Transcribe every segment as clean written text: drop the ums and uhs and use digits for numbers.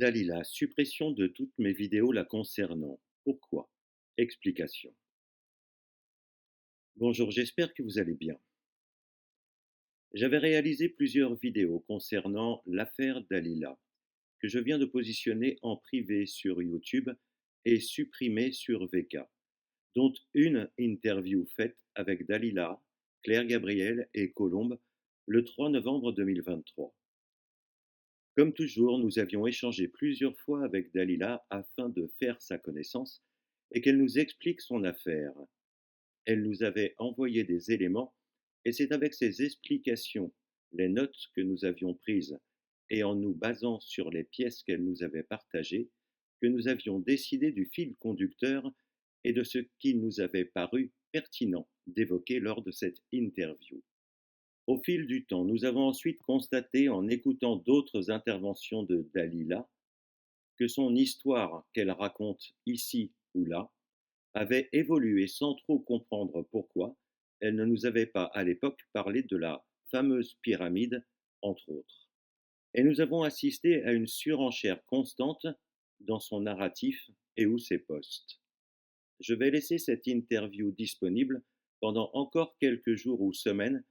Dalila, suppression de toutes mes vidéos la concernant. Pourquoi? Explication. Bonjour, j'espère que vous allez bien. J'avais réalisé plusieurs vidéos concernant l'affaire Dalila, que je viens de positionner en privé sur YouTube et supprimer sur VK, dont une interview faite avec Dalila, Claire Gabriel et Colombe le 3 novembre 2023. Comme toujours, nous avions échangé plusieurs fois avec Dalila afin de faire sa connaissance et qu'elle nous explique son affaire. Elle nous avait envoyé des éléments et c'est avec ces explications, les notes que nous avions prises et en nous basant sur les pièces qu'elle nous avait partagées, que nous avions décidé du fil conducteur et de ce qui nous avait paru pertinent d'évoquer lors de cette interview. Au fil du temps, nous avons ensuite constaté, en écoutant d'autres interventions de Dalila, que son histoire qu'elle raconte ici ou là avait évolué sans trop comprendre pourquoi elle ne nous avait pas à l'époque parlé de la fameuse pyramide, entre autres. Et nous avons assisté à une surenchère constante dans son narratif et ou ses posts. Je vais laisser cette interview disponible pendant encore quelques jours ou semaines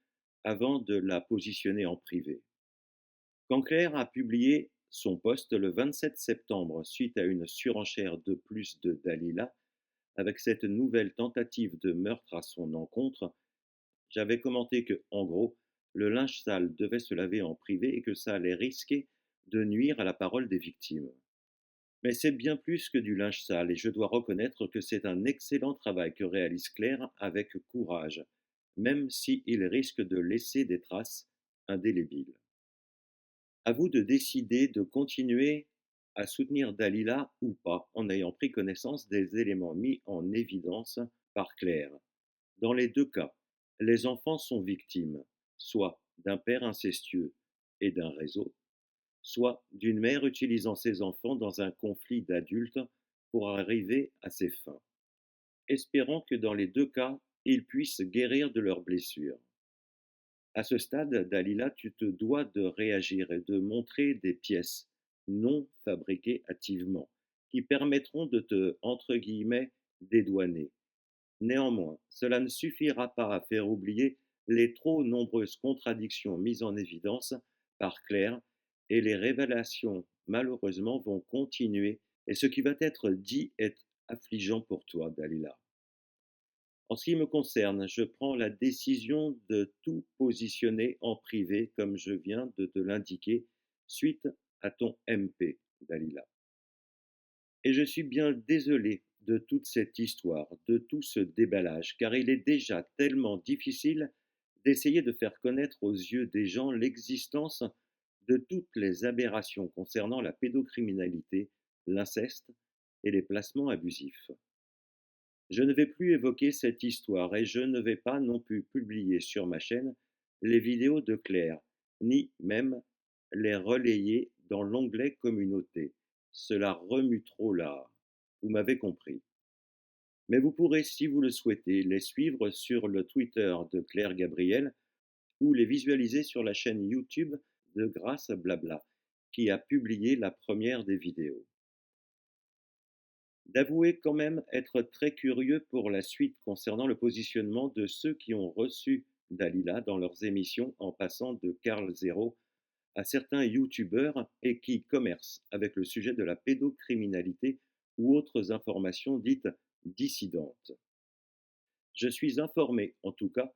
avant de la positionner en privé. Quand Claire a publié son post le 27 septembre suite à une surenchère de plus de Dalila, avec cette nouvelle tentative de meurtre à son encontre, j'avais commenté que, en gros, le linge sale devait se laver en privé et que ça allait risquer de nuire à la parole des victimes. Mais c'est bien plus que du linge sale et je dois reconnaître que c'est un excellent travail que réalise Claire avec courage, même s'il risque de laisser des traces indélébiles. À vous de décider de continuer à soutenir Dalila ou pas en ayant pris connaissance des éléments mis en évidence par Claire. Dans les deux cas, les enfants sont victimes, soit d'un père incestueux et d'un réseau, soit d'une mère utilisant ses enfants dans un conflit d'adultes pour arriver à ses fins. Espérons que dans les deux cas, ils puissent guérir de leurs blessures. À ce stade, Dalila, tu te dois de réagir et de montrer des pièces non fabriquées hâtivement, qui permettront de te, entre guillemets, dédouaner. Néanmoins, cela ne suffira pas à faire oublier les trop nombreuses contradictions mises en évidence par Claire et les révélations, malheureusement, vont continuer et ce qui va être dit est affligeant pour toi, Dalila. En ce qui me concerne, je prends la décision de tout positionner en privé comme je viens de te l'indiquer suite à ton MP, Dalila. Et je suis bien désolé de toute cette histoire, de tout ce déballage, car il est déjà tellement difficile d'essayer de faire connaître aux yeux des gens l'existence de toutes les aberrations concernant la pédocriminalité, l'inceste et les placements abusifs. Je ne vais plus évoquer cette histoire et je ne vais pas non plus publier sur ma chaîne les vidéos de Claire, ni même les relayer dans l'onglet communauté. Cela remue trop là. Vous m'avez compris. Mais vous pourrez, si vous le souhaitez, les suivre sur le Twitter de Claire Gabriel ou les visualiser sur la chaîne YouTube de Grâce Blabla, qui a publié la première des vidéos. D'avouer quand même être très curieux pour la suite concernant le positionnement de ceux qui ont reçu Dalila dans leurs émissions en passant de Karl Zero à certains youtubeurs et qui commercent avec le sujet de la pédocriminalité ou autres informations dites dissidentes. Je suis informé, en tout cas,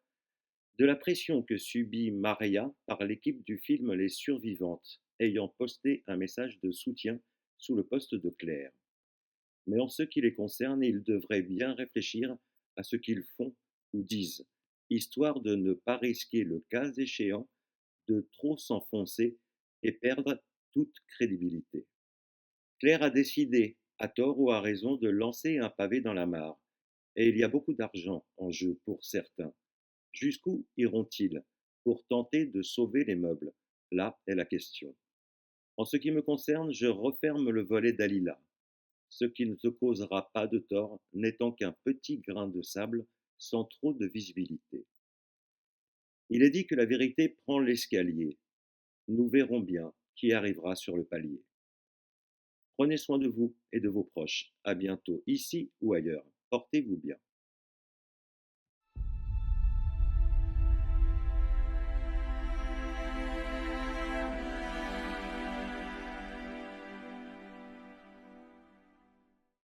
de la pression que subit Maria par l'équipe du film Les Survivantes, ayant posté un message de soutien sous le post de Claire. Mais en ce qui les concerne, ils devraient bien réfléchir à ce qu'ils font ou disent, histoire de ne pas risquer, le cas échéant, de trop s'enfoncer et perdre toute crédibilité. Claire a décidé, à tort ou à raison, de lancer un pavé dans la mare, et il y a beaucoup d'argent en jeu pour certains. Jusqu'où iront-ils pour tenter de sauver les meubles? Là est la question. En ce qui me concerne, je referme le volet Dalila, ce qui ne te causera pas de tort, n'étant qu'un petit grain de sable sans trop de visibilité. Il est dit que la vérité prend l'escalier. Nous verrons bien qui arrivera sur le palier. Prenez soin de vous et de vos proches. À bientôt, ici ou ailleurs. Portez-vous bien.